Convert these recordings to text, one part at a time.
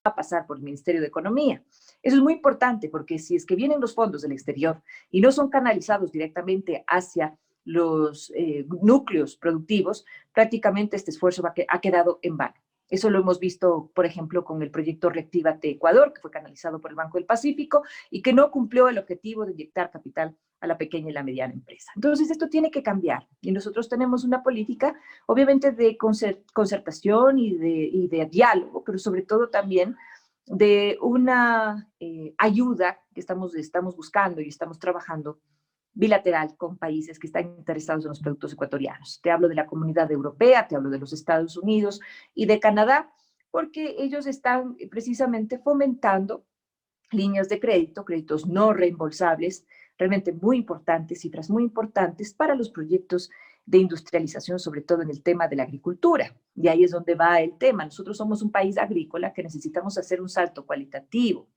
a pasar por el Ministerio de Economía. Eso es muy importante porque si es que vienen los fondos del exterior y no son canalizados directamente hacia los núcleos productivos, prácticamente este esfuerzo ha quedado en vano. Eso lo hemos visto, por ejemplo, con el proyecto Reactívate Ecuador, que fue canalizado por el Banco del Pacífico y que no cumplió el objetivo de inyectar capital a la pequeña y la mediana empresa. Entonces, esto tiene que cambiar y nosotros tenemos una política, obviamente, de concertación y de diálogo, pero sobre todo también de una ayuda que estamos buscando y estamos trabajando bilateral con países que están interesados en los productos ecuatorianos. Te hablo de la Comunidad Europea, te hablo de los Estados Unidos y de Canadá, porque ellos están precisamente fomentando líneas de crédito, créditos no reembolsables, realmente muy importantes, cifras muy importantes para los proyectos de industrialización, sobre todo en el tema de la agricultura. Y ahí es donde va el tema. Nosotros somos un país agrícola que necesitamos hacer un salto cualitativo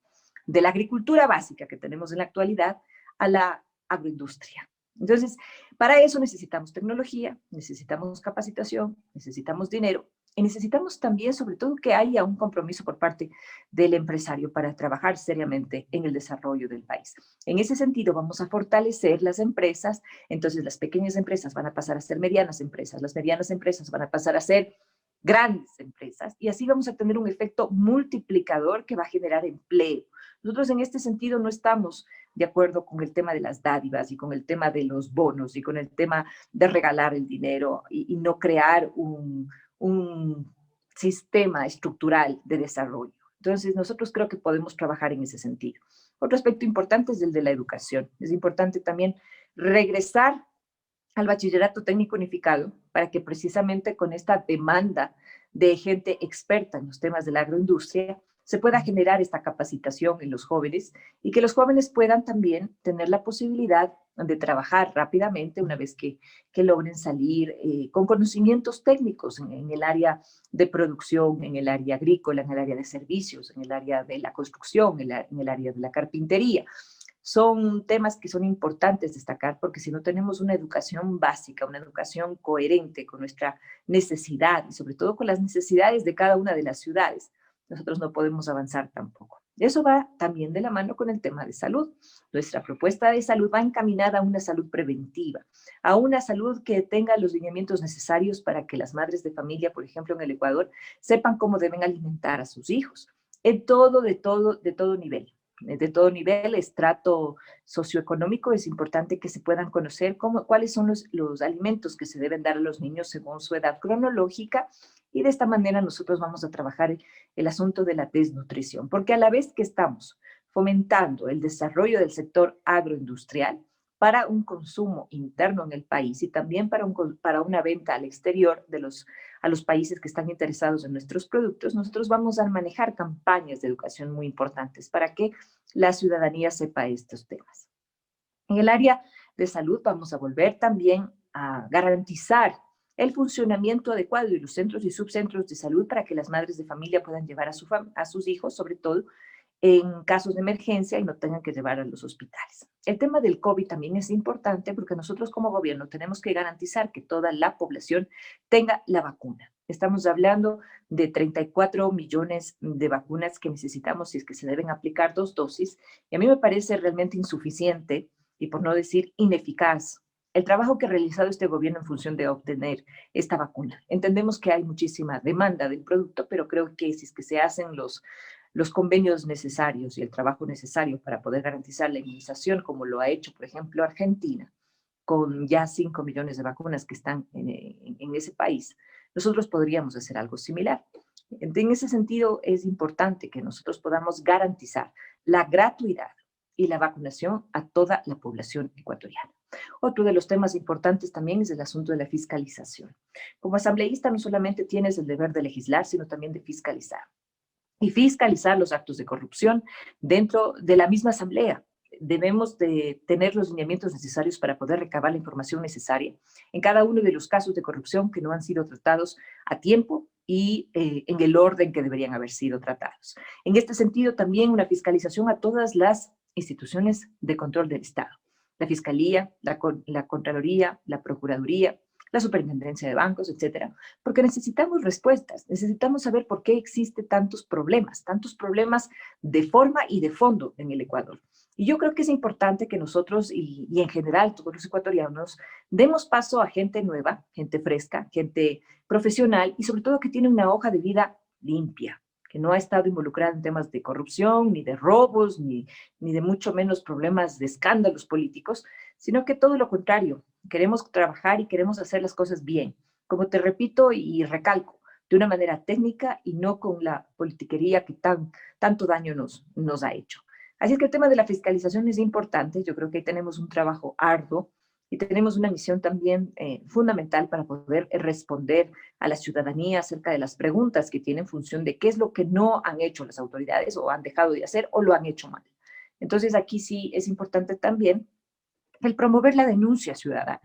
de la agricultura básica que tenemos en la actualidad a la agroindustria. Entonces, para eso necesitamos tecnología, necesitamos capacitación, necesitamos dinero y necesitamos también, sobre todo, que haya un compromiso por parte del empresario para trabajar seriamente en el desarrollo del país. En ese sentido, vamos a fortalecer las empresas, entonces las pequeñas empresas van a pasar a ser medianas empresas, las medianas empresas van a pasar a ser grandes empresas y así vamos a tener un efecto multiplicador que va a generar empleo. Nosotros en este sentido no estamos de acuerdo con el tema de las dádivas y con el tema de los bonos y con el tema de regalar el dinero y no crear un sistema estructural de desarrollo. Entonces, nosotros creo que podemos trabajar en ese sentido. Otro aspecto importante es el de la educación. Es importante también regresar al bachillerato técnico unificado para que precisamente con esta demanda de gente experta en los temas de la agroindustria se pueda generar esta capacitación en los jóvenes y que los jóvenes puedan también tener la posibilidad de trabajar rápidamente una vez que logren salir con conocimientos técnicos en el área de producción, en el área agrícola, en el área de servicios, en el área de la construcción, en el área de la carpintería. Son temas que son importantes destacar porque si no tenemos una educación básica, una educación coherente con nuestra necesidad y sobre todo con las necesidades de cada una de las ciudades, nosotros no podemos avanzar tampoco. Eso va también de la mano con el tema de salud. Nuestra propuesta de salud va encaminada a una salud preventiva, a una salud que tenga los lineamientos necesarios para que las madres de familia, por ejemplo, en el Ecuador, sepan cómo deben alimentar a sus hijos, en de todo nivel. De todo nivel, estrato socioeconómico, es importante que se puedan conocer cuáles son los alimentos que se deben dar a los niños según su edad cronológica y de esta manera nosotros vamos a trabajar el asunto de la desnutrición, porque a la vez que estamos fomentando el desarrollo del sector agroindustrial para un consumo interno en el país y también para una venta al exterior a los países que están interesados en nuestros productos, nosotros vamos a manejar campañas de educación muy importantes para que la ciudadanía sepa estos temas. En el área de salud vamos a volver también a garantizar el funcionamiento adecuado de los centros y subcentros de salud para que las madres de familia puedan llevar a sus hijos, sobre todo en casos de emergencia y no tengan que llevar a los hospitales. El tema del COVID también es importante porque nosotros como gobierno tenemos que garantizar que toda la población tenga la vacuna. Estamos hablando de 34 millones de vacunas que necesitamos si es que se deben aplicar 2 dosis y a mí me parece realmente insuficiente y por no decir ineficaz el trabajo que ha realizado este gobierno en función de obtener esta vacuna. Entendemos que hay muchísima demanda del producto, pero creo que si es que se hacen los convenios necesarios y el trabajo necesario para poder garantizar la inmunización, como lo ha hecho, por ejemplo, Argentina, con ya 5 millones de vacunas que están en ese país, nosotros podríamos hacer algo similar. En ese sentido, es importante que nosotros podamos garantizar la gratuidad y la vacunación a toda la población ecuatoriana. Otro de los temas importantes también es el asunto de la fiscalización. Como asambleísta no solamente tienes el deber de legislar, sino también de fiscalizar. Y fiscalizar los actos de corrupción dentro de la misma asamblea. Debemos de tener los lineamientos necesarios para poder recabar la información necesaria en cada uno de los casos de corrupción que no han sido tratados a tiempo y en el orden que deberían haber sido tratados. En este sentido, también una fiscalización a todas las instituciones de control del Estado. La Fiscalía, la Contraloría, la Procuraduría, la superintendencia de bancos, etcétera, porque necesitamos respuestas, necesitamos saber por qué existen tantos problemas de forma y de fondo en el Ecuador. Y yo creo que es importante que nosotros y en general todos los ecuatorianos demos paso a gente nueva, gente fresca, gente profesional y sobre todo que tiene una hoja de vida limpia, que no ha estado involucrada en temas de corrupción, ni de robos, ni de mucho menos problemas de escándalos políticos, sino que todo lo contrario, queremos trabajar y queremos hacer las cosas bien. Como te repito y recalco, de una manera técnica y no con la politiquería que tanto daño nos ha hecho. Así es que el tema de la fiscalización es importante. Yo creo que ahí tenemos un trabajo arduo y tenemos una misión también fundamental para poder responder a la ciudadanía acerca de las preguntas que tienen en función de qué es lo que no han hecho las autoridades o han dejado de hacer o lo han hecho mal. Entonces aquí sí es importante también el promover la denuncia ciudadana.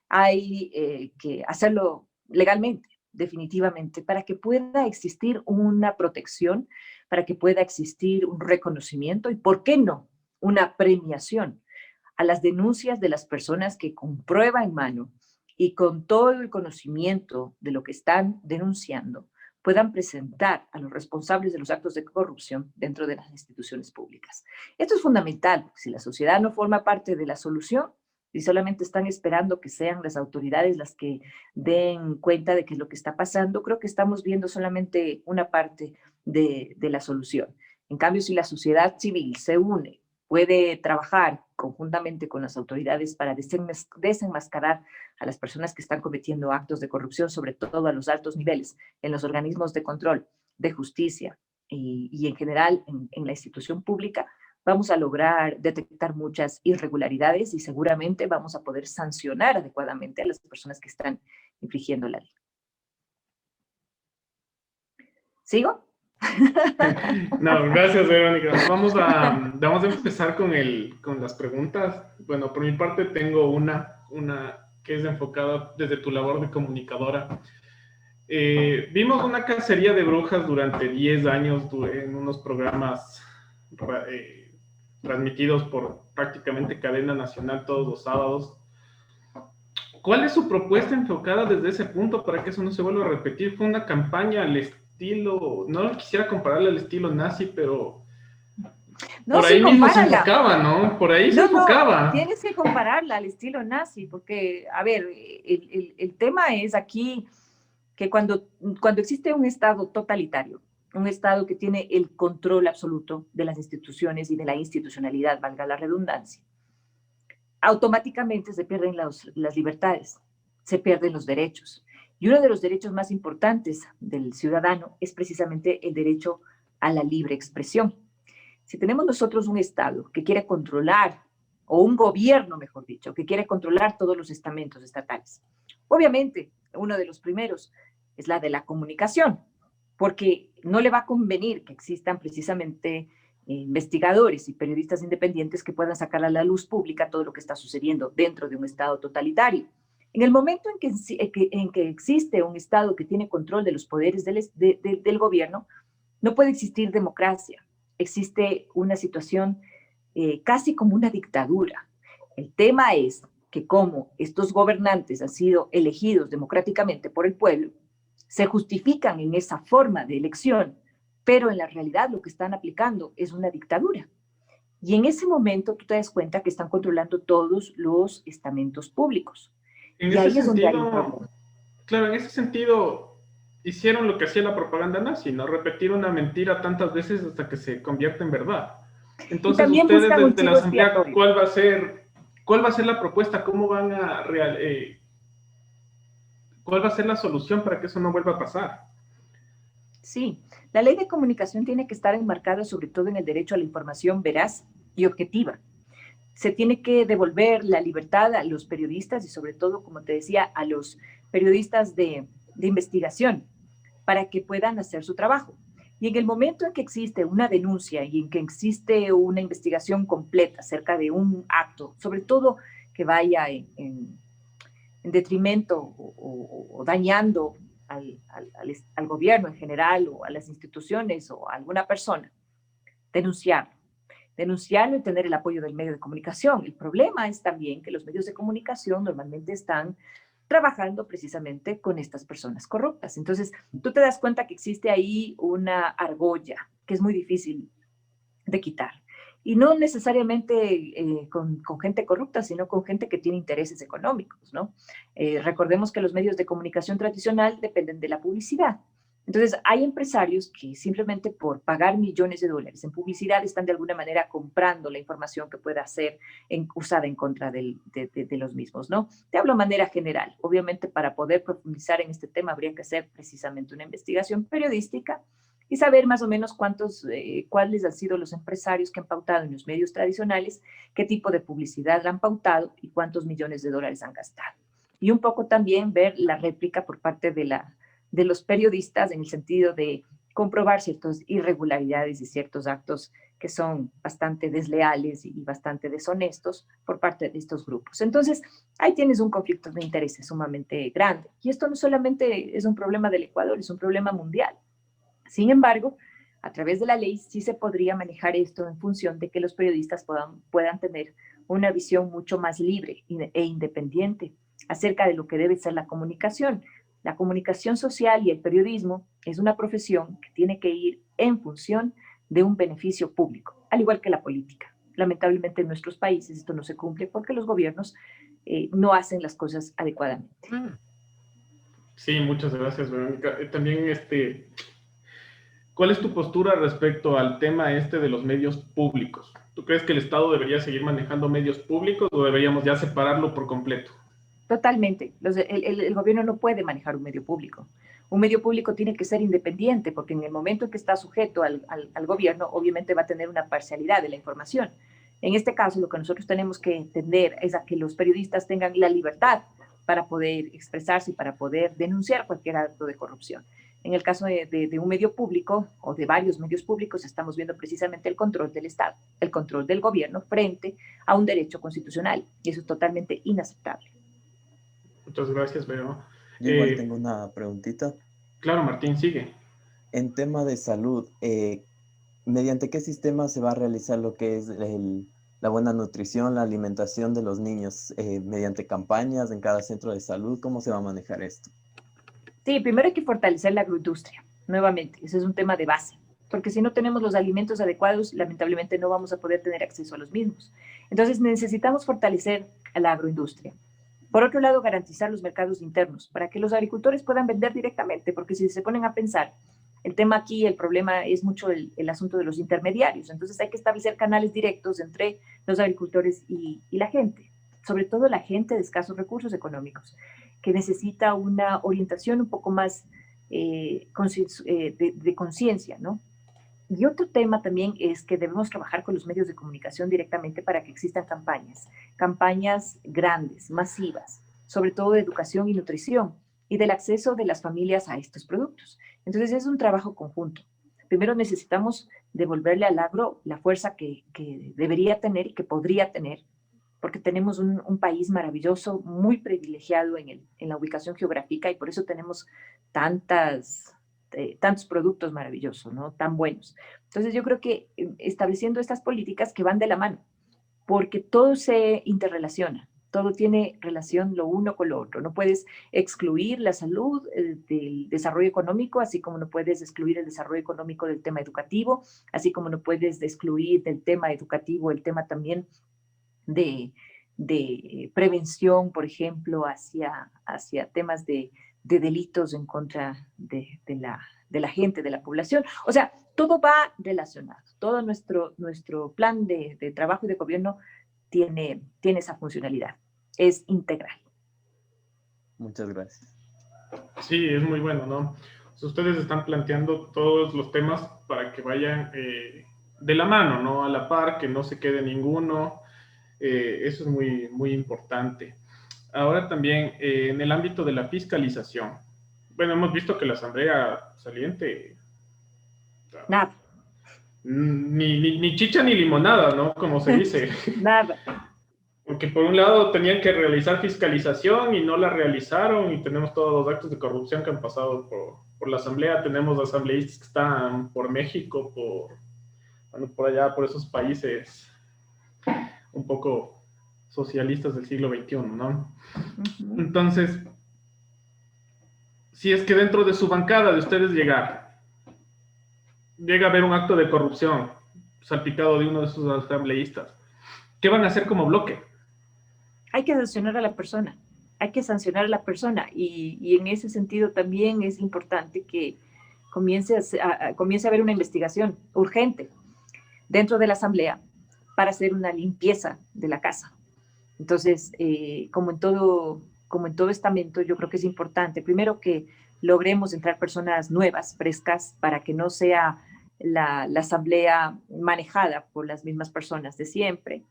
Hay que hacerlo legalmente, definitivamente, para que pueda existir una protección, para que pueda existir un reconocimiento y, ¿por qué no?, una premiación a las denuncias de las personas que con prueba en mano y con todo el conocimiento de lo que están denunciando puedan presentar a los responsables de los actos de corrupción dentro de las instituciones públicas. Esto es fundamental, porque si la sociedad no forma parte de la solución y solamente están esperando que sean las autoridades las que den cuenta de qué es lo que está pasando, creo que estamos viendo solamente una parte de la solución. En cambio, si la sociedad civil se une, puede trabajar conjuntamente con las autoridades para desenmascarar a las personas que están cometiendo actos de corrupción, sobre todo a los altos niveles, en los organismos de control, de justicia y en general en la institución pública, vamos a lograr detectar muchas irregularidades y seguramente vamos a poder sancionar adecuadamente a las personas que están infringiendo la ley. ¿Sigo? No, gracias, Verónica. Vamos a empezar con las preguntas. Bueno, por mi parte tengo una que es enfocada desde tu labor de comunicadora. Vimos una cacería de brujas durante 10 años en unos programas transmitidos por prácticamente cadena nacional todos los sábados. ¿Cuál es su propuesta enfocada desde ese punto para que eso no se vuelva a repetir? Fue una campaña al estilo, no quisiera compararle al estilo nazi, pero no, por sí, ahí mismo se compárala. enfocaba, ¿no? Por ahí se enfocaba. Tienes que compararla al estilo nazi, porque, a ver, el tema es aquí que cuando existe un Estado totalitario, un Estado que tiene el control absoluto de las instituciones y de la institucionalidad, valga la redundancia, automáticamente se pierden las libertades, se pierden los derechos. Y uno de los derechos más importantes del ciudadano es precisamente el derecho a la libre expresión. Si tenemos nosotros un Estado que quiere controlar, o un gobierno, mejor dicho, que quiere controlar todos los estamentos estatales, obviamente uno de los primeros es la de la comunicación, porque no le va a convenir que existan precisamente investigadores y periodistas independientes que puedan sacar a la luz pública todo lo que está sucediendo dentro de un Estado totalitario. En el momento en que existe un Estado que tiene control de los poderes del gobierno, no puede existir democracia. Existe una situación casi como una dictadura. El tema es que como estos gobernantes han sido elegidos democráticamente por el pueblo, se justifican en esa forma de elección, pero en la realidad lo que están aplicando es una dictadura. Y en ese momento tú te das cuenta que están controlando todos los estamentos públicos. En Y ese ahí es donde hay un sentido, problema. claro, en ese sentido hicieron lo que hacía la propaganda nazi, ¿no? Repetir una mentira tantas veces hasta que se convierte en verdad. Y Entonces, también ustedes buscan un desde la chivo Asamblea, expiatorio. ¿cuál va a ser la propuesta? ¿Cómo van a cuál va a ser la solución para que eso no vuelva a pasar? Sí, la ley de comunicación tiene que estar enmarcada sobre todo en el derecho a la información veraz y objetiva. Se tiene que devolver la libertad a los periodistas y sobre todo, como te decía, a los periodistas de investigación para que puedan hacer su trabajo. Y en el momento en que existe una denuncia y en que existe una investigación completa acerca de un acto, sobre todo que vaya en detrimento o dañando al gobierno en general o a las instituciones o a alguna persona, denunciarlo y tener el apoyo del medio de comunicación. El problema es también que los medios de comunicación normalmente están trabajando precisamente con estas personas corruptas. Entonces, tú te das cuenta que existe ahí una argolla que es muy difícil de quitar. Y no necesariamente con gente corrupta, sino con gente que tiene intereses económicos, ¿no? Recordemos que los medios de comunicación tradicional dependen de la publicidad. Entonces, hay empresarios que simplemente por pagar millones de dólares en publicidad están de alguna manera comprando la información que pueda ser usada en contra de los mismos, ¿no? Te hablo de manera general. Obviamente, para poder profundizar en este tema habría que hacer precisamente una investigación periodística y saber más o menos cuáles han sido los empresarios que han pautado en los medios tradicionales, qué tipo de publicidad han pautado y cuántos millones de dólares han gastado. Y un poco también ver la réplica por parte de los periodistas en el sentido de comprobar ciertas irregularidades y ciertos actos que son bastante desleales y bastante deshonestos por parte de estos grupos. Entonces, ahí tienes un conflicto de intereses sumamente grande. Y esto no solamente es un problema del Ecuador, es un problema mundial. Sin embargo, a través de la ley sí se podría manejar esto en función de que los periodistas puedan tener una visión mucho más libre e independiente acerca de lo que debe ser la comunicación. La comunicación social y el periodismo es una profesión que tiene que ir en función de un beneficio público, al igual que la política. Lamentablemente en nuestros países esto no se cumple porque los gobiernos no hacen las cosas adecuadamente. Sí, muchas gracias, Verónica. También ¿cuál es tu postura respecto al tema de los medios públicos? ¿Tú crees que el Estado debería seguir manejando medios públicos o deberíamos ya separarlo por completo? Totalmente. El gobierno no puede manejar un medio público. Un medio público tiene que ser independiente porque en el momento en que está sujeto al gobierno, obviamente va a tener una parcialidad de la información. En este caso, lo que nosotros tenemos que entender es a que los periodistas tengan la libertad para poder expresarse y para poder denunciar cualquier acto de corrupción. En el caso de un medio público o de varios medios públicos, estamos viendo precisamente el control del Estado, el control del gobierno frente a un derecho constitucional. Y eso es totalmente inaceptable. Muchas gracias, Vero. Yo igual tengo una preguntita. Claro, Martín, sigue. En tema de salud, ¿mediante qué sistema se va a realizar lo que es la buena nutrición, la alimentación de los niños? ¿Mediante campañas en cada centro de salud? ¿Cómo se va a manejar esto? Sí, primero hay que fortalecer la agroindustria, nuevamente, ese es un tema de base, porque si no tenemos los alimentos adecuados, lamentablemente no vamos a poder tener acceso a los mismos. Entonces necesitamos fortalecer a la agroindustria. Por otro lado, garantizar los mercados internos para que los agricultores puedan vender directamente, porque si se ponen a pensar, el tema aquí, el problema es mucho el asunto de los intermediarios. Entonces hay que establecer canales directos entre los agricultores y la gente, sobre todo la gente de escasos recursos económicos, que necesita una orientación un poco más de conciencia, ¿no? Y otro tema también es que debemos trabajar con los medios de comunicación directamente para que existan campañas grandes, masivas, sobre todo de educación y nutrición y del acceso de las familias a estos productos. Entonces es un trabajo conjunto. Primero necesitamos devolverle al agro la fuerza que debería tener y que podría tener, porque tenemos un país maravilloso, muy privilegiado en la ubicación geográfica y por eso tenemos tantos productos maravillosos, ¿no? Tan buenos. Entonces yo creo que estableciendo estas políticas que van de la mano, porque todo se interrelaciona, todo tiene relación lo uno con lo otro. No puedes excluir la salud del desarrollo económico, así como no puedes excluir el desarrollo económico del tema educativo, así como no puedes excluir del tema educativo el tema también de prevención, por ejemplo, hacia temas de delitos en contra de la gente, de la población. O sea, todo va relacionado. Todo nuestro plan de trabajo y de gobierno tiene esa funcionalidad. Es integral. Muchas gracias. Sí, es muy bueno, ¿no? O sea, ustedes están planteando todos los temas para que vayan de la mano, ¿no? A la par, que no se quede ninguno. Eso es muy, muy importante. Ahora también en el ámbito de la fiscalización. Bueno, hemos visto que la Asamblea Saliente... Nada. Ni chicha ni limonada, ¿no? Como se dice. Nada. Porque por un lado tenían que realizar fiscalización y no la realizaron y tenemos todos los actos de corrupción que han pasado por la Asamblea. Tenemos asambleístas que están por México, por allá, por esos países un poco socialistas del siglo XXI, ¿no? Uh-huh. Entonces, si es que dentro de su bancada de ustedes llega a haber un acto de corrupción salpicado de uno de sus asambleístas, ¿qué van a hacer como bloque? Hay que sancionar a la persona, hay que sancionar a la persona y en ese sentido también es importante que comience a haber una investigación urgente dentro de la asamblea para hacer una limpieza de la casa. Entonces, como en todo estamento, yo creo que es importante, primero que logremos entrar personas nuevas, frescas, para que no sea la asamblea manejada por las mismas personas de siempre,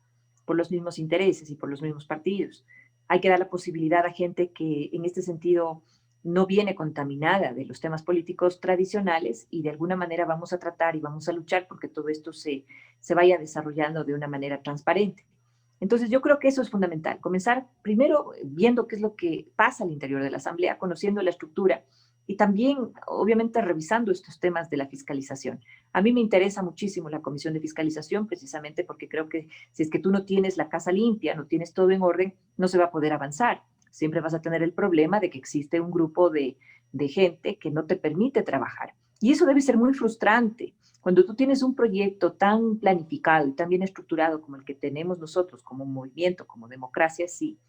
por los mismos intereses y por los mismos partidos. Hay que dar la posibilidad a gente que en este sentido no viene contaminada de los temas políticos tradicionales y de alguna manera vamos a tratar y vamos a luchar porque todo esto se vaya desarrollando de una manera transparente. Entonces yo creo que eso es fundamental, comenzar primero viendo qué es lo que pasa al interior de la Asamblea, conociendo la estructura y también obviamente revisando estos temas de la fiscalización. A mí me interesa muchísimo la comisión de fiscalización precisamente porque creo que si es que tú no tienes la casa limpia, no tienes todo en orden, no se va a poder avanzar. Siempre vas a tener el problema de que existe un grupo de gente que no te permite trabajar. Y eso debe ser muy frustrante. Cuando tú tienes un proyecto tan planificado y tan bien estructurado como el que tenemos nosotros, como movimiento, como democracia, sí,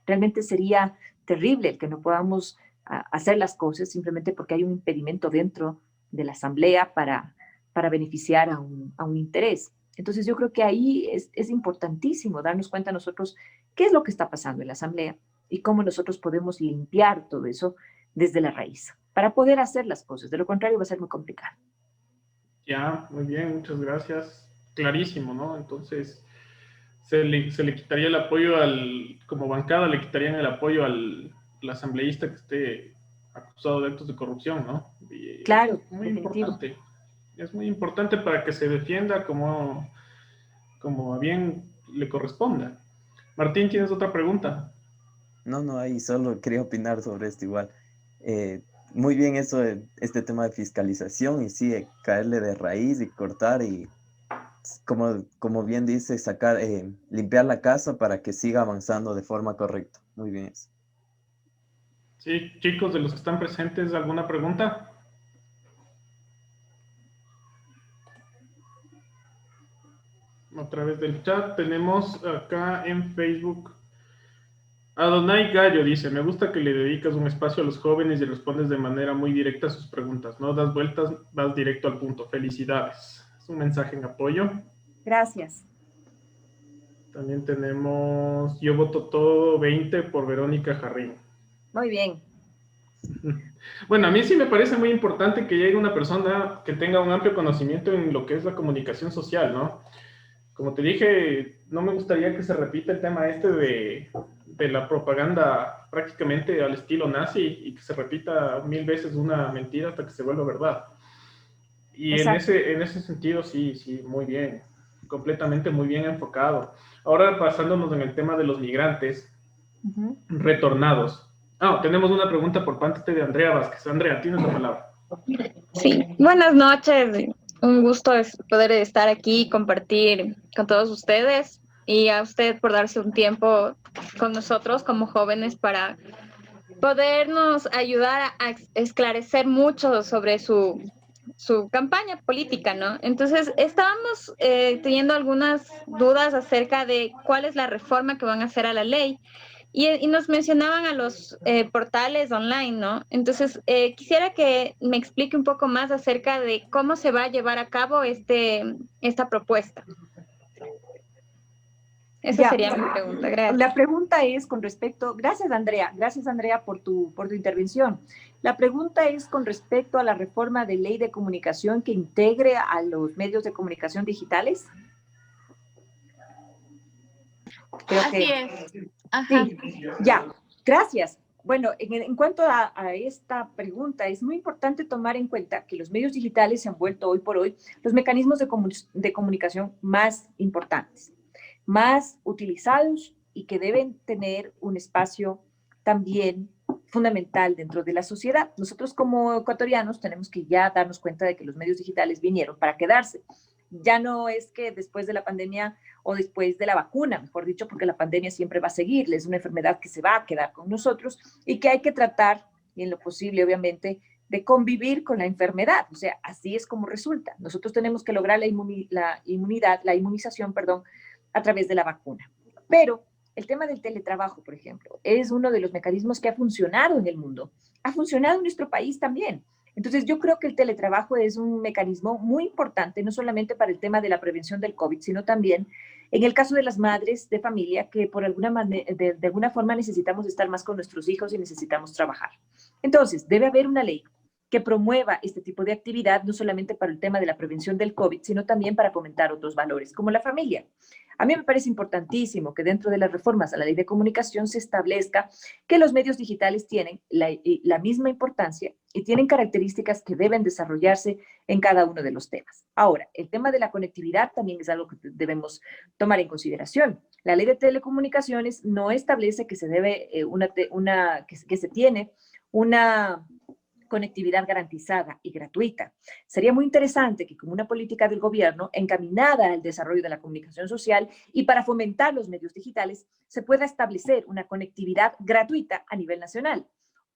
realmente sería terrible el que no podamos hacer las cosas simplemente porque hay un impedimento dentro de la asamblea para beneficiar a un interés. Entonces yo creo que ahí es importantísimo darnos cuenta nosotros qué es lo que está pasando en la asamblea y cómo nosotros podemos limpiar todo eso desde la raíz para poder hacer las cosas. De lo contrario va a ser muy complicado. Ya, muy bien, muchas gracias. Clarísimo, ¿no? Entonces, se le quitaría el apoyo como bancada, le quitarían el apoyo al asambleísta que esté acusado de actos de corrupción, ¿no? Y claro, es muy definitivo. importante. Es muy importante para que se defienda como a bien le corresponda. Martín, ¿tienes otra pregunta? No, ahí solo quería opinar sobre esto igual. Muy bien eso, este tema de fiscalización y sí, caerle de raíz y cortar y como bien dice, sacar, limpiar la casa para que siga avanzando de forma correcta. Muy bien eso. Sí, chicos, de los que están presentes, ¿alguna pregunta? A través del chat tenemos acá en Facebook. Adonai Gallo dice, me gusta que le dedicas un espacio a los jóvenes y respondes de manera muy directa a sus preguntas. No das vueltas, vas directo al punto. Felicidades. Es un mensaje en apoyo. Gracias. También tenemos Yo voto todo 20 por Verónica Jarrín. Muy bien. Bueno, a mí sí me parece muy importante que llegue una persona que tenga un amplio conocimiento en lo que es la comunicación social, ¿no? Como te dije, no me gustaría que se repita el tema este de la propaganda prácticamente al estilo nazi y que se repita 1000 veces una mentira hasta que se vuelva verdad. Y en ese sentido, sí, muy bien, completamente muy bien enfocado. Ahora basándonos en el tema de los migrantes retornados. Tenemos una pregunta por parte de Andrea Vázquez. Andrea, tienes la palabra. Sí, buenas noches. Un gusto poder estar aquí y compartir con todos ustedes y a usted por darse un tiempo con nosotros como jóvenes para podernos ayudar a esclarecer mucho sobre su campaña política, ¿no? Entonces, estábamos teniendo algunas dudas acerca de cuál es la reforma que van a hacer a la ley. Y nos mencionaban a los portales online, ¿no? Entonces, quisiera que me explique un poco más acerca de cómo se va a llevar a cabo esta propuesta. Esa sería mi pregunta. Gracias. La pregunta es con respecto, gracias Andrea por tu intervención. La pregunta es con respecto a la reforma de ley de comunicación que integre a los medios de comunicación digitales. Así es. Ajá. Sí, ya, gracias. Bueno, en cuanto a esta pregunta, es muy importante tomar en cuenta que los medios digitales se han vuelto hoy por hoy los mecanismos de comunicación más importantes, más utilizados y que deben tener un espacio también fundamental dentro de la sociedad. Nosotros como ecuatorianos tenemos que ya darnos cuenta de que los medios digitales vinieron para quedarse. Ya no es que después de la pandemia o después de la vacuna, mejor dicho, porque la pandemia siempre va a seguir, es una enfermedad que se va a quedar con nosotros y que hay que tratar y en lo posible, obviamente, de convivir con la enfermedad. O sea, así es como resulta. Nosotros tenemos que lograr la inmunización, perdón, a través de la vacuna. Pero el tema del teletrabajo, por ejemplo, es uno de los mecanismos que ha funcionado en el mundo. Ha funcionado en nuestro país también. Entonces, yo creo que el teletrabajo es un mecanismo muy importante, no solamente para el tema de la prevención del COVID, sino también en el caso de las madres de familia que por alguna manera, de alguna forma necesitamos estar más con nuestros hijos y necesitamos trabajar. Entonces, debe haber una ley que promueva este tipo de actividad, no solamente para el tema de la prevención del COVID, sino también para fomentar otros valores, como la familia. A mí me parece importantísimo que dentro de las reformas a la ley de comunicación se establezca que los medios digitales tienen la misma importancia y tienen características que deben desarrollarse en cada uno de los temas. Ahora, el tema de la conectividad también es algo que debemos tomar en consideración. La ley de telecomunicaciones no establece que se debe que se tiene una conectividad garantizada y gratuita. Sería muy interesante que como una política del gobierno encaminada al desarrollo de la comunicación social y para fomentar los medios digitales, se pueda establecer una conectividad gratuita a nivel nacional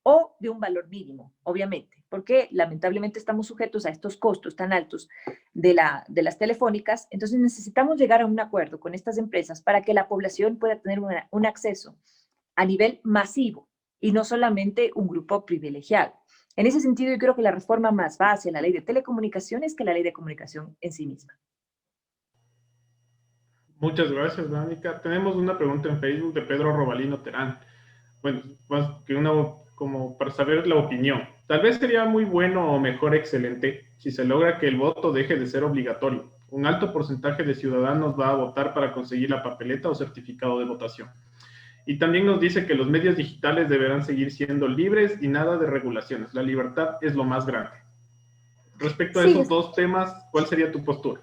o de un valor mínimo, obviamente, porque lamentablemente estamos sujetos a estos costos tan altos de las telefónicas. Entonces necesitamos llegar a un acuerdo con estas empresas para que la población pueda tener un acceso a nivel masivo y no solamente un grupo privilegiado. En ese sentido, yo creo que la reforma más va hacia la ley de telecomunicaciones que la ley de comunicación en sí misma. Muchas gracias, Verónica. Tenemos una pregunta en Facebook de Pedro Robalino Terán. Bueno, más que como para saber la opinión. Tal vez sería muy bueno o mejor excelente si se logra que el voto deje de ser obligatorio. Un alto porcentaje de ciudadanos va a votar para conseguir la papeleta o certificado de votación. Y también nos dice que los medios digitales deberán seguir siendo libres y nada de regulaciones. La libertad es lo más grande. Respecto a esos dos temas, ¿cuál sería tu postura?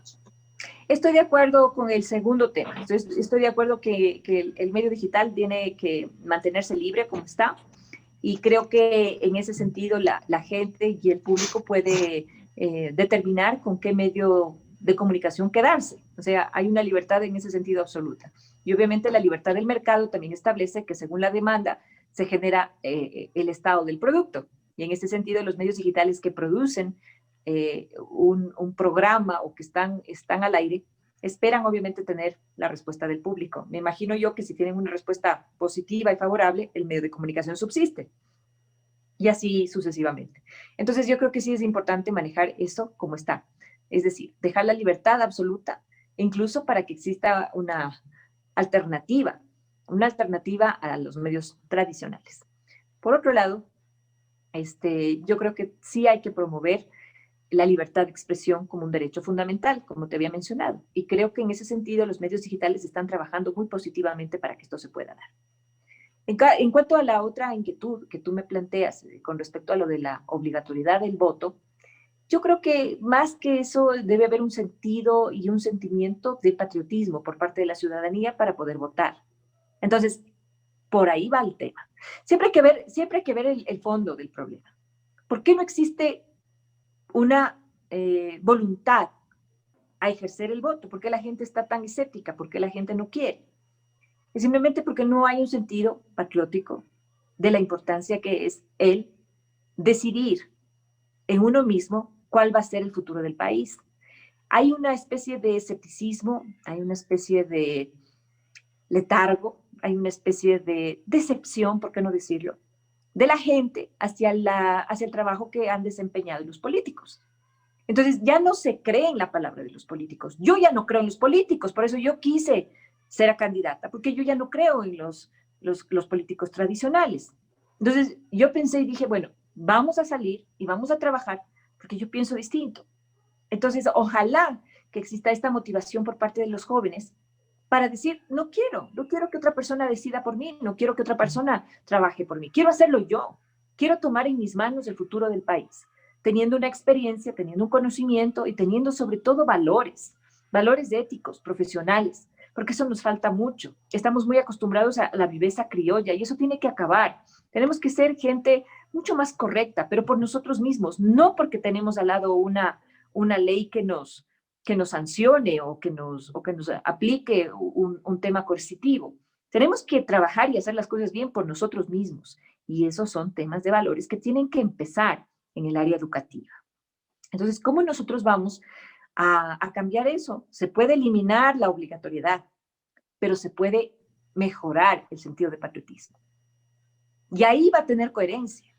Estoy de acuerdo con el segundo tema. Estoy de acuerdo que el medio digital tiene que mantenerse libre como está. Y creo que en ese sentido la gente y el público puede determinar con qué medio de comunicación quedarse. O sea, hay una libertad en ese sentido absoluta. Y obviamente la libertad del mercado también establece que según la demanda se genera el estado del producto. Y en ese sentido los medios digitales que producen un programa o que están al aire esperan obviamente tener la respuesta del público. Me imagino yo que si tienen una respuesta positiva y favorable, el medio de comunicación subsiste. Y así sucesivamente. Entonces yo creo que sí es importante manejar eso como está. Es decir, dejar la libertad absoluta, incluso para que exista una alternativa a los medios tradicionales. Por otro lado, yo creo que sí hay que promover la libertad de expresión como un derecho fundamental, como te había mencionado. Y creo que en ese sentido los medios digitales están trabajando muy positivamente para que esto se pueda dar. En cuanto a la otra inquietud que tú me planteas con respecto a lo de la obligatoriedad del voto, yo creo que más que eso debe haber un sentido y un sentimiento de patriotismo por parte de la ciudadanía para poder votar. Entonces, por ahí va el tema. Siempre hay que ver el fondo del problema. ¿Por qué no existe una voluntad a ejercer el voto? ¿Por qué la gente está tan escéptica? ¿Por qué la gente no quiere? Es simplemente porque no hay un sentido patriótico de la importancia que es el decidir en uno mismo cuál va a ser el futuro del país. Hay una especie de escepticismo, hay una especie de letargo, hay una especie de decepción, ¿por qué no decirlo?, de la gente hacia el trabajo que han desempeñado los políticos. Entonces ya no se cree en la palabra de los políticos. Yo ya no creo en los políticos, por eso yo quise ser candidata, porque yo ya no creo en los políticos tradicionales. Entonces yo pensé y dije, bueno, vamos a salir y vamos a trabajar porque yo pienso distinto. Entonces ojalá que exista esta motivación por parte de los jóvenes para decir, no quiero que otra persona decida por mí, no quiero que otra persona trabaje por mí, quiero hacerlo yo, quiero tomar en mis manos el futuro del país, teniendo una experiencia, teniendo un conocimiento y teniendo sobre todo valores éticos, profesionales, porque eso nos falta mucho. Estamos muy acostumbrados a la viveza criolla y eso tiene que acabar. Tenemos que ser gente mucho más correcta, pero por nosotros mismos, no porque tenemos al lado una ley que nos sancione o que nos aplique un tema coercitivo. Tenemos que trabajar y hacer las cosas bien por nosotros mismos. Y esos son temas de valores que tienen que empezar en el área educativa. Entonces, ¿cómo nosotros vamos a cambiar eso? Se puede eliminar la obligatoriedad, pero se puede mejorar el sentido de patriotismo. Y ahí va a tener coherencia.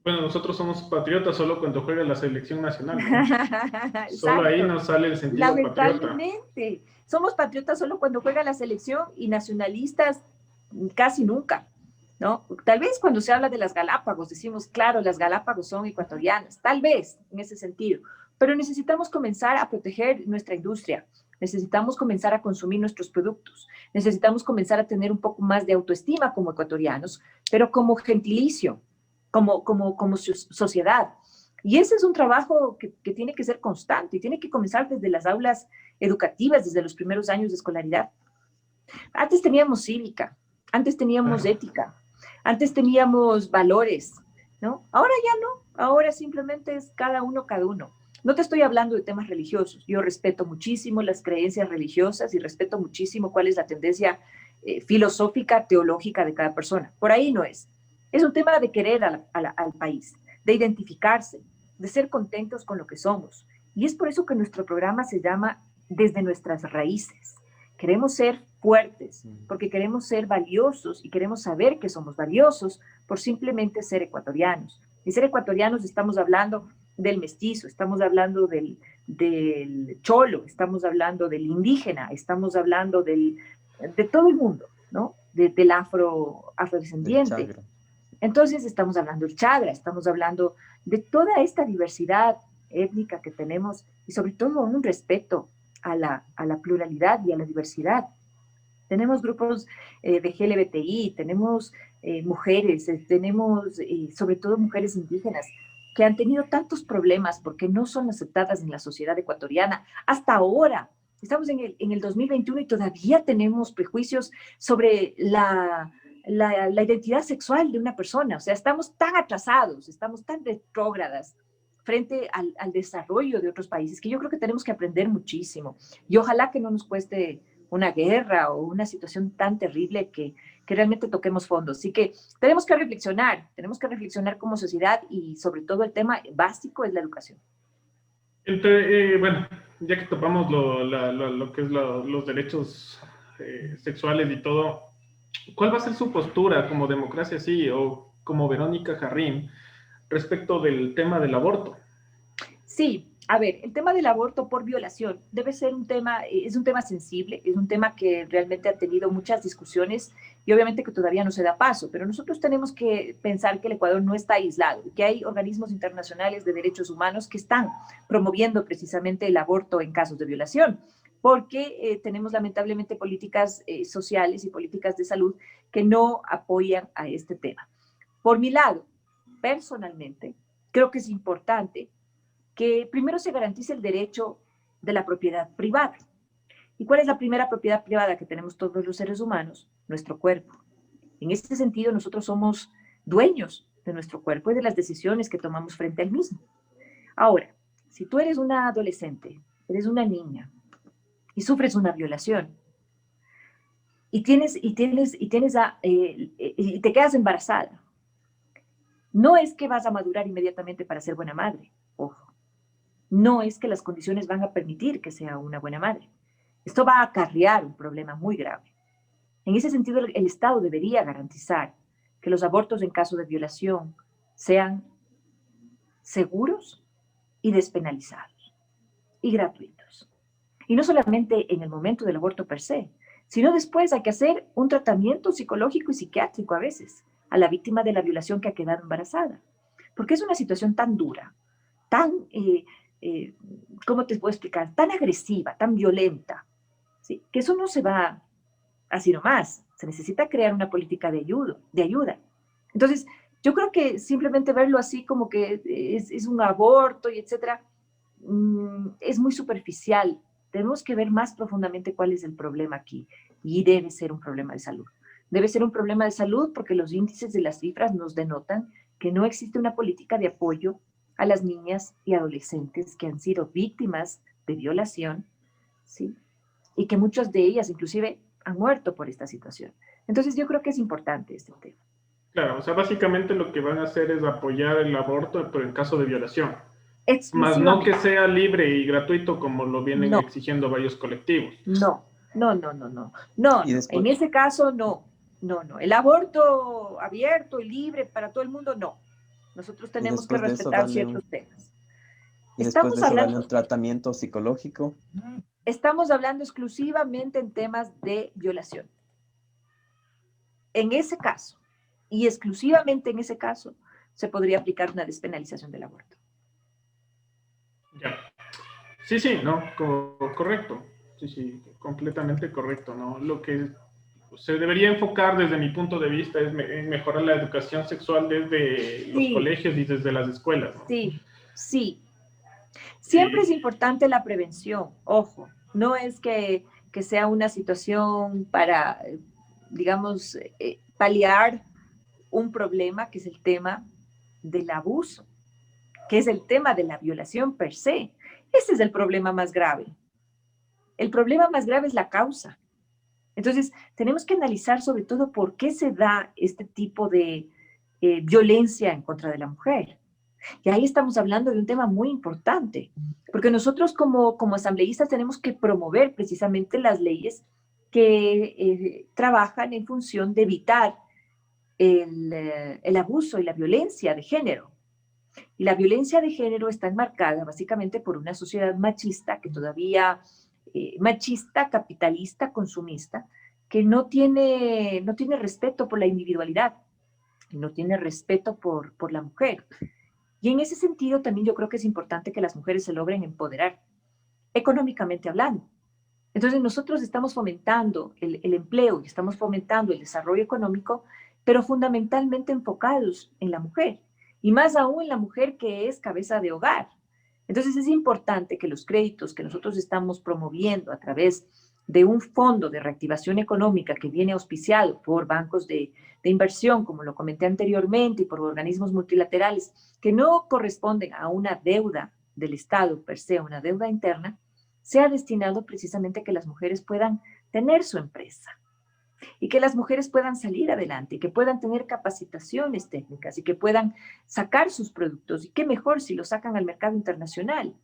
Bueno, nosotros somos patriotas solo cuando juega la selección nacional, ¿no? Solo ahí nos sale el sentido patriota. Lamentablemente, somos patriotas solo cuando juega la selección y nacionalistas casi nunca, ¿no? Tal vez cuando se habla de las Galápagos, decimos, claro, las Galápagos son ecuatorianas, tal vez en ese sentido, pero necesitamos comenzar a proteger nuestra industria, necesitamos comenzar a consumir nuestros productos, necesitamos comenzar a tener un poco más de autoestima como ecuatorianos, pero como gentilicio, como sociedad. Y ese es un trabajo que tiene que ser constante y tiene que comenzar desde las aulas educativas, desde los primeros años de escolaridad. Antes teníamos cívica, antes teníamos ética, antes teníamos valores, ¿no? Ahora ya no, ahora simplemente es cada uno. No te estoy hablando de temas religiosos, yo respeto muchísimo las creencias religiosas y respeto muchísimo cuál es la tendencia filosófica, teológica de cada persona. Por ahí no es. Es un tema de querer al país, de identificarse, de ser contentos con lo que somos. Y es por eso que nuestro programa se llama Desde Nuestras Raíces. Queremos ser fuertes, porque queremos ser valiosos y queremos saber que somos valiosos por simplemente ser ecuatorianos. Y ser ecuatorianos estamos hablando del mestizo, estamos hablando del cholo, estamos hablando del indígena, estamos hablando de todo el mundo, ¿no? Del afrodescendiente. Entonces estamos hablando del chagra, estamos hablando de toda esta diversidad étnica que tenemos y sobre todo un respeto a la pluralidad y a la diversidad. Tenemos grupos de LGBTI, tenemos mujeres, tenemos sobre todo mujeres indígenas que han tenido tantos problemas porque no son aceptadas en la sociedad ecuatoriana. Hasta ahora, estamos en el 2021 y todavía tenemos prejuicios sobre la identidad sexual de una persona. O sea, estamos tan atrasados, estamos tan retrógradas frente al desarrollo de otros países que yo creo que tenemos que aprender muchísimo. Y ojalá que no nos cueste una guerra o una situación tan terrible que realmente toquemos fondo. Así que tenemos que reflexionar como sociedad y sobre todo el tema básico es la educación. Bueno, ya que topamos lo que es los derechos sexuales y todo, ¿cuál va a ser su postura como Democracia Sí o como Verónica Jarrín respecto del tema del aborto? Sí, a ver, el tema del aborto por violación debe ser es un tema sensible, es un tema que realmente ha tenido muchas discusiones y obviamente que todavía no se da paso, pero nosotros tenemos que pensar que el Ecuador no está aislado, que hay organismos internacionales de derechos humanos que están promoviendo precisamente el aborto en casos de violación, porque tenemos lamentablemente políticas sociales y políticas de salud que no apoyan a este tema. Por mi lado, personalmente, creo que es importante que primero se garantice el derecho de la propiedad privada. ¿Y cuál es la primera propiedad privada que tenemos todos los seres humanos? Nuestro cuerpo. En este sentido, nosotros somos dueños de nuestro cuerpo y de las decisiones que tomamos frente al mismo. Ahora, si tú eres una adolescente, eres una niña y sufres una violación y te quedas embarazada, no es que vas a madurar inmediatamente para ser buena madre, ojo. No es que las condiciones van a permitir que sea una buena madre. Esto va a acarrear un problema muy grave. En ese sentido, el Estado debería garantizar que los abortos en caso de violación sean seguros y despenalizados y gratuitos. Y no solamente en el momento del aborto per se, sino después hay que hacer un tratamiento psicológico y psiquiátrico a veces a la víctima de la violación que ha quedado embarazada. Porque es una situación tan dura, tan... ¿cómo te puedo explicar? Tan agresiva, tan violenta, ¿sí? Que eso no se va así nomás. Se necesita crear una política de ayuda. Entonces, yo creo que simplemente verlo así como que es un aborto y etcétera, es muy superficial. Tenemos que ver más profundamente cuál es el problema aquí y debe ser un problema de salud. Debe ser un problema de salud porque los índices de las cifras nos denotan que no existe una política de apoyo a las niñas y adolescentes que han sido víctimas de violación, ¿sí? Y que muchas de ellas inclusive han muerto por esta situación. Entonces yo creo que es importante este tema. Claro, o sea, básicamente lo que van a hacer es apoyar el aborto, pero en caso de violación. Más no que Exclusivamente. sea libre y gratuito como lo vienen No, exigiendo varios colectivos. no, no, no, no, no, no, Y no. En después, ese caso, no, no, no. El aborto abierto y libre para todo el mundo, no. Nosotros y tenemos que después de eso respetar darle ciertos un, temas. y después de Estamos eso darle hablando, un tratamiento psicológico. estamos hablando exclusivamente en temas de violación. En ese caso, y exclusivamente en ese caso, se podría aplicar una despenalización del aborto. Ya. Sí, sí, no, correcto. Sí, sí, completamente correcto, ¿no? Lo que se debería enfocar desde mi punto de vista es en mejorar la educación sexual desde los Sí, colegios y desde las escuelas, ¿no? sí, sí. Siempre es Y, importante la prevención, ojo, no es que sea una situación para, digamos, paliar un problema que es el tema del abuso, que es el tema de la violación per se. Ese es el problema más grave. El problema más grave es la causa. Entonces, tenemos que analizar sobre todo por qué se da este tipo de violencia en contra de la mujer. Y ahí estamos hablando de un tema muy importante, porque nosotros como asambleístas tenemos que promover precisamente las leyes que trabajan en función de evitar el abuso y la violencia de género. Y la violencia de género está enmarcada básicamente por una sociedad machista que todavía, machista, capitalista, consumista, que no tiene respeto por la individualidad, no tiene respeto por la mujer. Y en ese sentido también yo creo que es importante que las mujeres se logren empoderar, económicamente hablando. Entonces nosotros estamos fomentando el empleo y estamos fomentando el desarrollo económico, pero fundamentalmente enfocados en la mujer, y más aún en la mujer que es cabeza de hogar. Entonces es importante que los créditos que nosotros estamos promoviendo a través de un fondo de reactivación económica que viene auspiciado por bancos de inversión, como lo comenté anteriormente, y por organismos multilaterales, que no corresponden a una deuda del Estado per se, una deuda interna, sea destinado precisamente a que las mujeres puedan tener su empresa y que las mujeres puedan salir adelante y que puedan tener capacitaciones técnicas y que puedan sacar sus productos. Y qué mejor si los sacan al mercado internacional.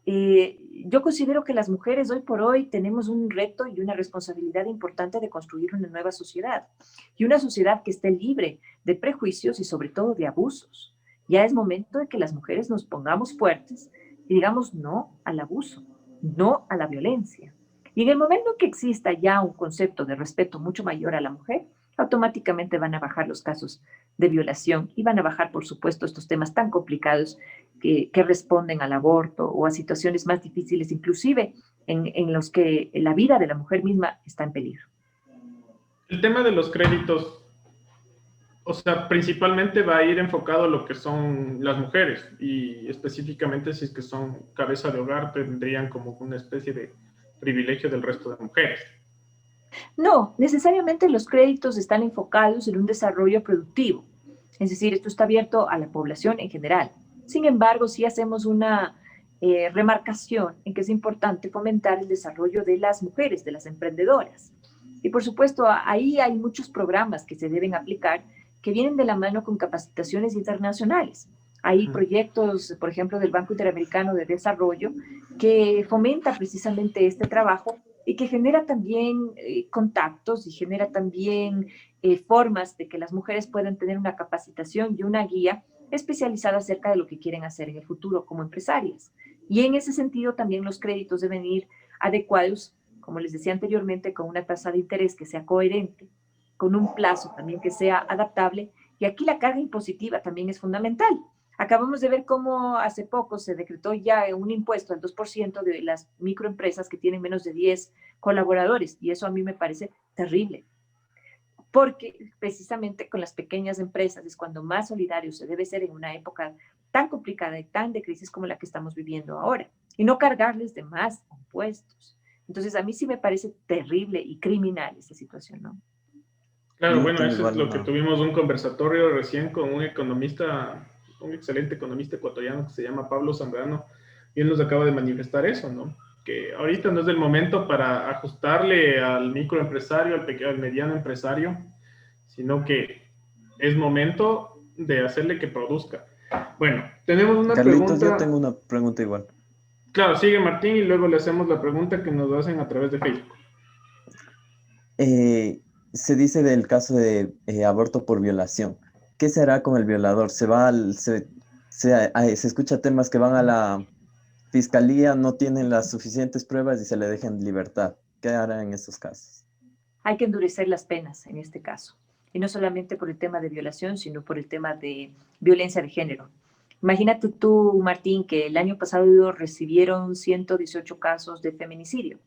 Yo considero que las mujeres hoy por hoy tenemos un reto y una responsabilidad importante de construir una nueva sociedad y una sociedad que esté libre de prejuicios y sobre todo de abusos. Ya es momento de que las mujeres nos pongamos fuertes y digamos no al abuso, no a la violencia. Y en el momento que exista ya un concepto de respeto mucho mayor a la mujer, automáticamente van a bajar los casos de violación y van a bajar, por supuesto, estos temas tan complicados que responden al aborto o a situaciones más difíciles, inclusive en los que la vida de la mujer misma está en peligro. el tema de los créditos, o sea, principalmente va a ir enfocado a lo que son las mujeres y específicamente si es que son cabeza de hogar tendrían como una especie de privilegio del resto de mujeres. No, necesariamente los créditos están enfocados en un desarrollo productivo, es decir, esto está abierto a la población en general. Sin embargo, sí hacemos una remarcación en que es importante fomentar el desarrollo de las mujeres, de las emprendedoras. Y por supuesto, ahí hay muchos programas que se deben aplicar que vienen de la mano con capacitaciones internacionales. Hay proyectos, por ejemplo, del Banco Interamericano de Desarrollo que fomenta precisamente este trabajo y que genera también contactos y genera también formas de que las mujeres puedan tener una capacitación y una guía especializada acerca de lo que quieren hacer en el futuro como empresarias. Y en ese sentido también los créditos deben ir adecuados, como les decía anteriormente, con una tasa de interés que sea coherente, con un plazo también que sea adaptable. Y aquí la carga impositiva también es fundamental. Acabamos de ver cómo hace poco se decretó ya un impuesto al 2% de las microempresas que tienen menos de 10 colaboradores, y eso a mí me parece terrible, porque precisamente con las pequeñas empresas es cuando más solidario se debe ser en una época tan complicada y tan de crisis como la que estamos viviendo ahora, y no cargarles de más impuestos. Entonces a mí sí me parece terrible y criminal esta situación, ¿no? Claro, Yo bueno, tengo eso es igual lo que una, tuvimos un conversatorio recién con un economista, un excelente economista ecuatoriano que se llama Pablo Zambrano, y él nos acaba de manifestar eso, ¿no? Que ahorita no es el momento para ajustarle al microempresario, al pequeño, al mediano empresario, sino que es momento de hacerle que produzca. Bueno, tenemos una Carlitos, pregunta. yo tengo una pregunta igual. Claro, sigue Martín y luego le hacemos la pregunta que nos hacen a través de Facebook. Se dice del caso de aborto por violación. ¿Qué se hará con el violador? Se escucha temas que van a la fiscalía, no tienen las suficientes pruebas y se le dejan en libertad. ¿Qué hará en esos casos? Hay que endurecer las penas en este caso. Y no solamente por el tema de violación, sino por el tema de violencia de género. Imagínate tú, Martín, que el año pasado recibieron 118 casos de femicidio.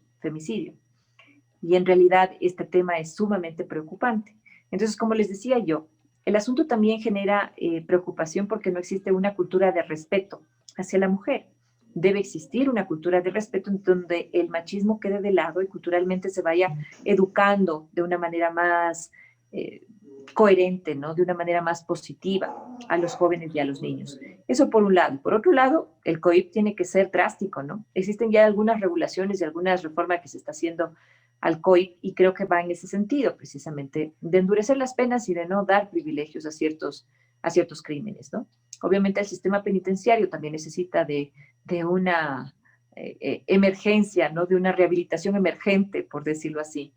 Y en realidad este tema es sumamente preocupante. Entonces, como les decía yo, el asunto también genera preocupación porque no existe una cultura de respeto hacia la mujer. Debe existir una cultura de respeto en donde el machismo quede de lado y culturalmente se vaya educando de una manera más coherente, ¿no? De una manera más positiva a los jóvenes y a los niños. Eso por un lado. Por otro lado, el COIP tiene que ser drástico, ¿no? Existen ya algunas regulaciones y algunas reformas que se está haciendo al COIP y creo que va en ese sentido, precisamente, de endurecer las penas y de no dar privilegios a ciertos crímenes, ¿no? Obviamente el sistema penitenciario también necesita de una emergencia, ¿no? De una rehabilitación emergente, por decirlo así,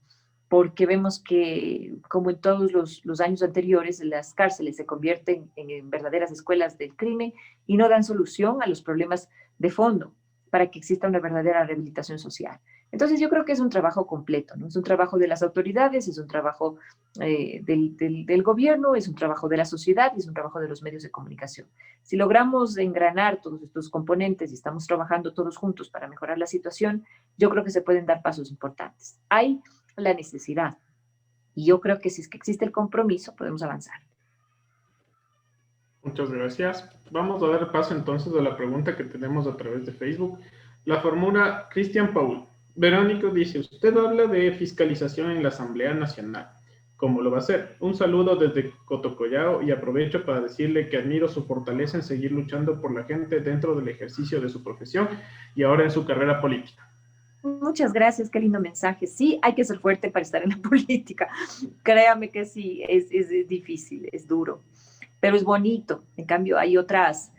porque vemos que, como en todos los años anteriores, las cárceles se convierten en verdaderas escuelas del crimen y no dan solución a los problemas de fondo para que exista una verdadera rehabilitación social. Entonces yo creo que es un trabajo completo, ¿no? Es un trabajo de las autoridades, es un trabajo del gobierno, es un trabajo de la sociedad y es un trabajo de los medios de comunicación. Si logramos engranar todos estos componentes y estamos trabajando todos juntos para mejorar la situación, yo creo que se pueden dar pasos importantes. Hay la necesidad y yo creo que si es que existe el compromiso podemos avanzar. Muchas gracias. Vamos a dar paso entonces a la pregunta que tenemos a través de Facebook. La formula Cristian Paul. Verónica dice, usted habla de fiscalización en la Asamblea Nacional. ¿Cómo lo va a hacer? Un saludo desde Cotocollao y aprovecho para decirle que admiro su fortaleza en seguir luchando por la gente dentro del ejercicio de su profesión y ahora en su carrera política. Muchas gracias, qué lindo mensaje. Sí, hay que ser fuerte para estar en la política. Créame que sí, es difícil, es duro, pero es bonito. En cambio, hay otras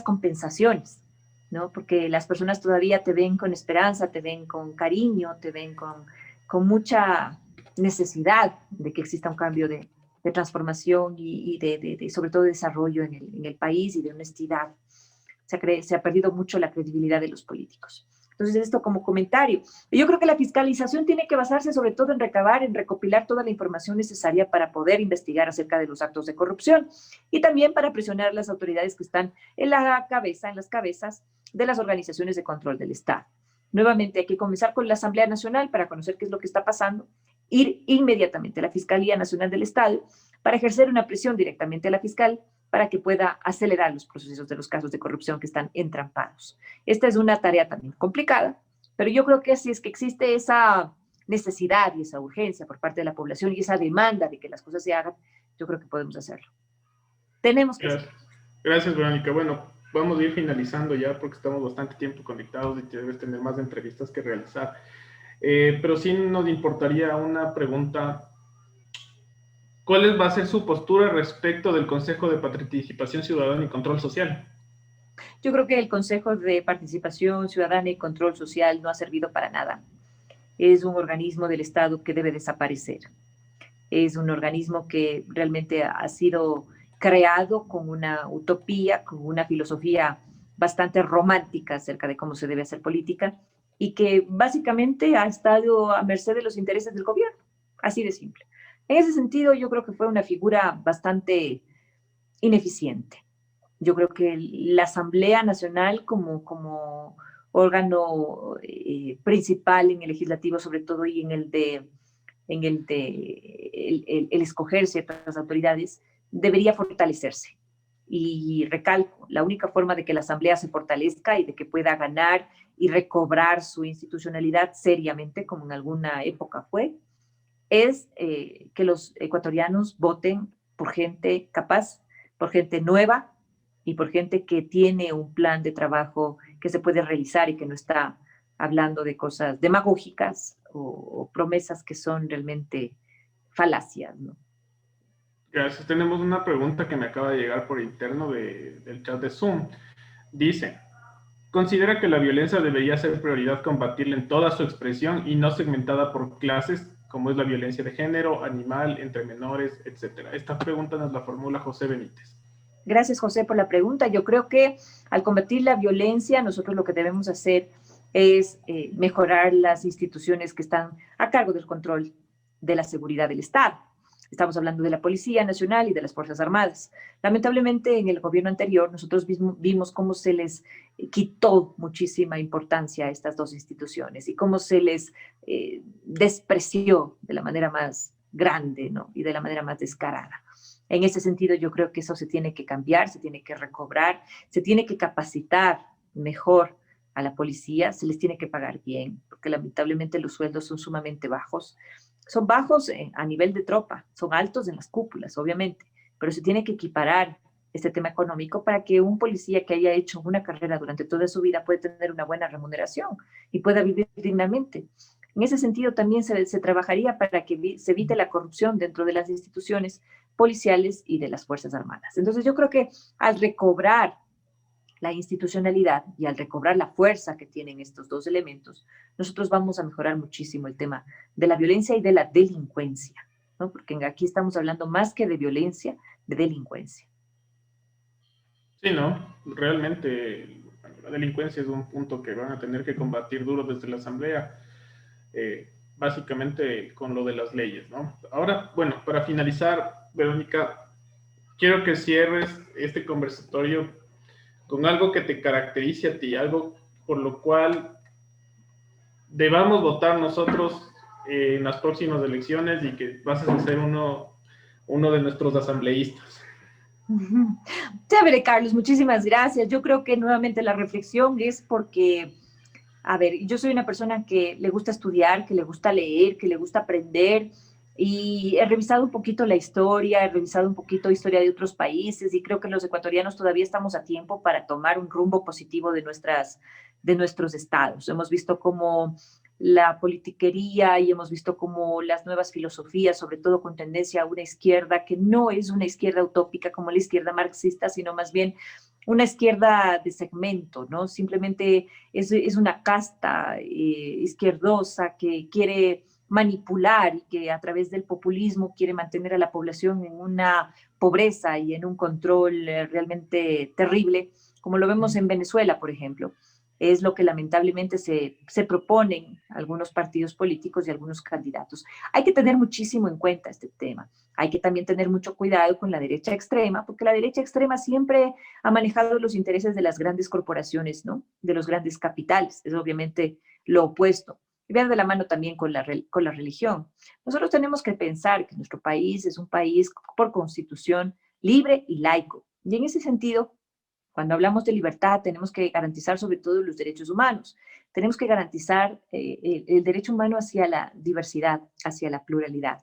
compensaciones, ¿no? Porque las personas todavía te ven con esperanza, te ven con cariño, te ven con mucha necesidad de que exista un cambio de transformación y sobre todo de desarrollo en el país y de honestidad. Se ha perdido mucho la credibilidad de los políticos. Entonces, esto como comentario. Yo creo que la fiscalización tiene que basarse sobre todo en recabar, en recopilar toda la información necesaria para poder investigar acerca de los actos de corrupción y también para presionar a las autoridades que están en las cabezas de las organizaciones de control del Estado. Nuevamente, hay que comenzar con la Asamblea Nacional para conocer qué es lo que está pasando, ir inmediatamente a la Fiscalía Nacional del Estado para ejercer una presión directamente a la fiscal para que pueda acelerar los procesos de los casos de corrupción que están entrampados. Esta es una tarea también complicada, pero yo creo que si es que existe esa necesidad y esa urgencia por parte de la población y esa demanda de que las cosas se hagan, yo creo que podemos hacerlo. Tenemos que hacerlo. Gracias, Verónica. Bueno, vamos a ir finalizando ya porque estamos bastante tiempo conectados y debes tener más entrevistas que realizar. Pero sí nos importaría una pregunta. ¿Cuál va a ser su postura respecto del Consejo de Participación Ciudadana y Control Social? Yo creo que el Consejo de Participación Ciudadana y Control Social no ha servido para nada. Es un organismo del Estado que debe desaparecer. Es un organismo que realmente ha sido creado con una utopía, con una filosofía bastante romántica acerca de cómo se debe hacer política y que básicamente ha estado a merced de los intereses del gobierno. Así de simple. En ese sentido, yo creo que fue una figura bastante ineficiente. Yo creo que la Asamblea Nacional como órgano principal en el legislativo, sobre todo, y en el escoger ciertas autoridades, debería fortalecerse. Y recalco, la única forma de que la Asamblea se fortalezca y de que pueda ganar y recobrar su institucionalidad seriamente, como en alguna época fue, es que los ecuatorianos voten por gente capaz, por gente nueva y por gente que tiene un plan de trabajo que se puede realizar y que no está hablando de cosas demagógicas o promesas que son realmente falacias, ¿no? Gracias. Tenemos una pregunta que me acaba de llegar por interno del chat de Zoom. Dice, ¿considera que la violencia debería ser prioridad combatirla en toda su expresión y no segmentada por clases, como es la violencia de género, animal, entre menores, etcétera? Esta pregunta nos la formula José Benítez. Gracias, José, por la pregunta. Yo creo que al combatir la violencia, nosotros lo que debemos hacer es mejorar las instituciones que están a cargo del control de la seguridad del Estado. Estamos hablando de la Policía Nacional y de las Fuerzas Armadas. Lamentablemente, en el gobierno anterior, nosotros vimos cómo se les quitó muchísima importancia a estas dos instituciones y cómo se les despreció de la manera más grande, ¿no? Y de la manera más descarada. En ese sentido, yo creo que eso se tiene que cambiar, se tiene que recobrar, se tiene que capacitar mejor a la policía, se les tiene que pagar bien, porque lamentablemente los sueldos son sumamente bajos. Son bajos a nivel de tropa, son altos en las cúpulas, obviamente, pero se tiene que equiparar este tema económico para que un policía que haya hecho una carrera durante toda su vida pueda tener una buena remuneración y pueda vivir dignamente. En ese sentido, también se trabajaría para que se evite la corrupción dentro de las instituciones policiales y de las Fuerzas Armadas. Entonces, yo creo que al recobrar la institucionalidad y al recobrar la fuerza que tienen estos dos elementos, nosotros vamos a mejorar muchísimo el tema de la violencia y de la delincuencia, ¿no? Porque aquí estamos hablando más que de violencia, de delincuencia. Sí, ¿no? Realmente la delincuencia es un punto que van a tener que combatir duro desde la Asamblea, básicamente con lo de las leyes, ¿no? Ahora, bueno, para finalizar, Verónica, quiero que cierres este conversatorio con algo que te caracterice a ti, algo por lo cual debamos votar nosotros en las próximas elecciones y que vas a ser uno de nuestros asambleístas. Chévere, Carlos, muchísimas gracias. Yo creo que nuevamente la reflexión es porque, a ver, yo soy una persona que le gusta estudiar, que le gusta leer, que le gusta aprender, y he revisado un poquito la historia, he revisado un poquito historia de otros países y creo que los ecuatorianos todavía estamos a tiempo para tomar un rumbo positivo de nuestros estados. Hemos visto cómo la politiquería y hemos visto cómo las nuevas filosofías, sobre todo con tendencia a una izquierda que no es una izquierda utópica como la izquierda marxista, sino más bien una izquierda de segmento, ¿no? Simplemente es una casta izquierdosa que quiere manipular y que a través del populismo quiere mantener a la población en una pobreza y en un control realmente terrible, como lo vemos en Venezuela, por ejemplo. Es lo que lamentablemente se proponen algunos partidos políticos y algunos candidatos. Hay que tener muchísimo en cuenta este tema. Hay que también tener mucho cuidado con la derecha extrema, porque la derecha extrema siempre ha manejado los intereses de las grandes corporaciones, ¿no? De los grandes capitales. Es obviamente lo opuesto. Y vean de la mano también con la religión. Nosotros tenemos que pensar que nuestro país es un país por constitución libre y laico. Y en ese sentido, cuando hablamos de libertad, tenemos que garantizar sobre todo los derechos humanos. Tenemos que garantizar el derecho humano hacia la diversidad, hacia la pluralidad.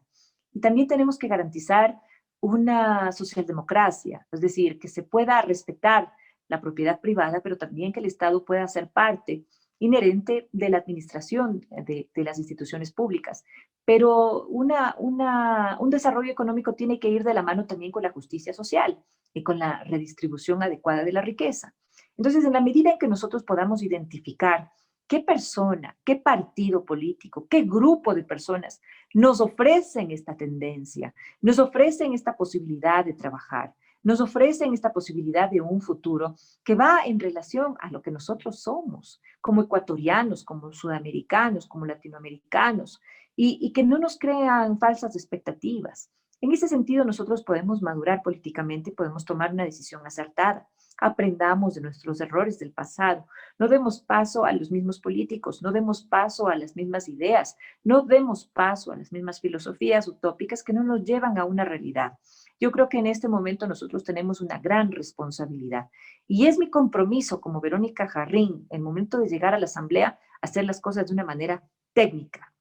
Y también tenemos que garantizar una socialdemocracia, es decir, que se pueda respetar la propiedad privada, pero también que el Estado pueda ser parte inherente de la administración de las instituciones públicas. Pero un desarrollo económico tiene que ir de la mano también con la justicia social y con la redistribución adecuada de la riqueza. Entonces, en la medida en que nosotros podamos identificar qué persona, qué partido político, qué grupo de personas nos ofrecen esta tendencia, nos ofrecen esta posibilidad de trabajar, nos ofrecen esta posibilidad de un futuro que va en relación a lo que nosotros somos, como ecuatorianos, como sudamericanos, como latinoamericanos, y que no nos crean falsas expectativas. En ese sentido, nosotros podemos madurar políticamente y podemos tomar una decisión acertada. Aprendamos de nuestros errores del pasado. No demos paso a los mismos políticos, no demos paso a las mismas ideas, no demos paso a las mismas filosofías utópicas que no nos llevan a una realidad. Yo creo que en este momento nosotros tenemos una gran responsabilidad y es mi compromiso como Verónica Jarrín, en el momento de llegar a la asamblea, hacer las cosas de una manera técnica,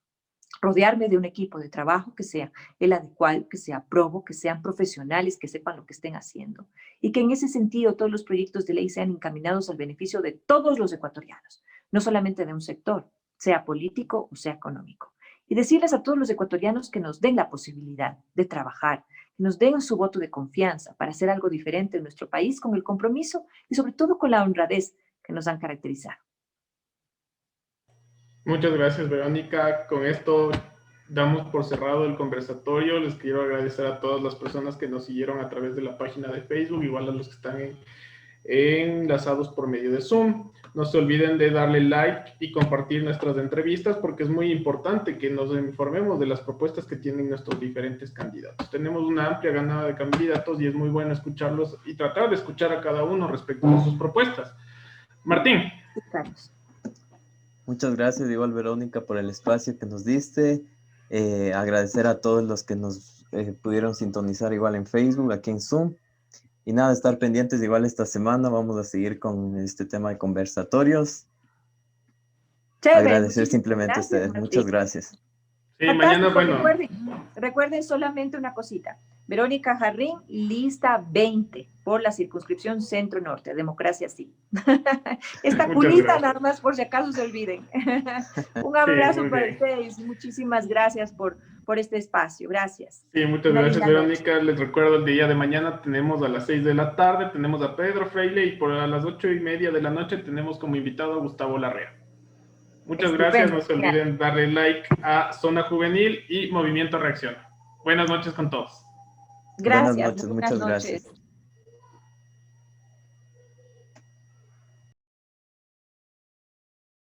rodearme de un equipo de trabajo que sea el adecuado, que sea probo, que sean profesionales, que sepan lo que estén haciendo y que en ese sentido todos los proyectos de ley sean encaminados al beneficio de todos los ecuatorianos, no solamente de un sector, sea político o sea económico. Y decirles a todos los ecuatorianos que nos den la posibilidad de trabajar, nos den su voto de confianza para hacer algo diferente en nuestro país con el compromiso y sobre todo con la honradez que nos han caracterizado. Muchas gracias, Verónica. Con esto damos por cerrado el conversatorio. Les quiero agradecer a todas las personas que nos siguieron a través de la página de Facebook, igual a los que están enlazados por medio de Zoom. No se olviden de darle like y compartir nuestras entrevistas porque es muy importante que nos informemos de las propuestas que tienen nuestros diferentes candidatos. Tenemos una amplia gama de candidatos y es muy bueno escucharlos y tratar de escuchar a cada uno respecto a sus propuestas. Martín. Carlos. Muchas gracias, igual Verónica, por el espacio que nos diste. Agradecer a todos los que nos pudieron sintonizar igual en Facebook, aquí en Zoom. Y nada, estar pendientes igual esta semana. Vamos a seguir con este tema de conversatorios. Chévere, agradecer simplemente a ustedes. Martín. Muchas gracias. Sí, mañana, bueno. Recuerden solamente una cosita. Verónica Jarrín, lista 20 por la circunscripción Centro-Norte. Democracia sí. Esta culita nada más por si acaso se olviden. Un abrazo para ustedes. Muchísimas gracias por este espacio. Gracias. Sí, muchas gracias, Verónica. Les recuerdo el día de mañana tenemos a las 6 de la tarde, tenemos a Pedro Freile y a las 8:30 de la noche tenemos como invitado a Gustavo Larrea. Muchas gracias, no se olviden darle like a Zona Juvenil y Movimiento Reacción. Buenas noches con todos. Gracias. Buenas noches, muchas gracias.